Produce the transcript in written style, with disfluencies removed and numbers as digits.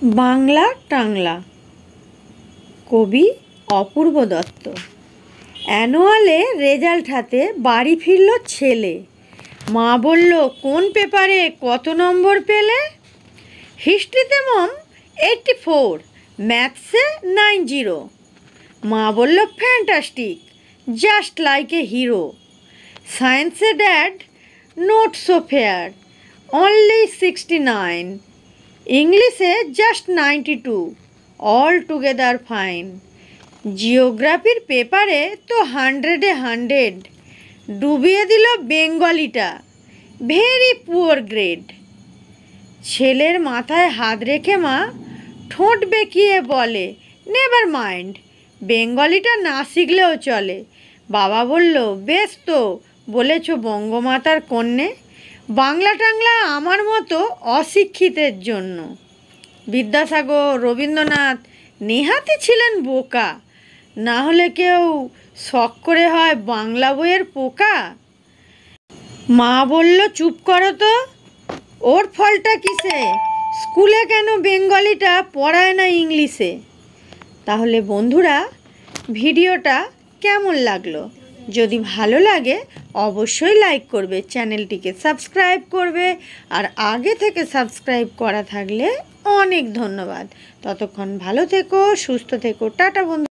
বাংলা টাংলা। কবি অপূর্ব দত্ত। অ্যানুয়ালে রেজাল্ট হাতে বাড়ি ফিরল ছেলে। মা বলল, কোন পেপারে কত নম্বর পেলে? হিস্ট্রিতে মম 84, ম্যাথসে 90। মা বলল, fantastic, just like a hero. সায়েন্সে dad not so fair, only 69। ইংলিশে জাস্ট 92, অল টুগেদার ফাইন। জিওগ্রাফির পেপারে তো 100-এ 100, ডুবিয়ে দিল বেঙ্গলিটা, ভেরি পুয়ার গ্রেড। ছেলের মাথায় হাত রেখে মা ঠোঁট বেঁকিয়ে বলে, নেভার মাইন্ড, বেঙ্গলিটা না শিখলেও চলে। বাবা বলল, বেশ তো বলেছ বঙ্গমাতার কন্যে, বাংলা টাংলা আমার মতো অশিক্ষিতের জন্য। বিদ্যাসাগর, রবীন্দ্রনাথ নেহাতি ছিলেন বোকা, না হলে কেউ শখ করে হয় বাংলা বইয়ের পোকা। মা বলল, চুপ করো তো, ওর ফলটা কিসে? স্কুলে কেন বেঙ্গলিটা পড়ায় না ইংলিশে? তাহলে বন্ধুরা, ভিডিওটা কেমন লাগলো? যদি ভালো লাগে অবশ্যই লাইক করবে, চ্যানেলটিকে সাবস্ক্রাইব করবে, আর আগে থেকে সাবস্ক্রাইব করা থাকলে অনেক ধন্যবাদ। ততক্ষণ ভালো থেকো, সুস্থ থেকো, টাটা বন্ধু।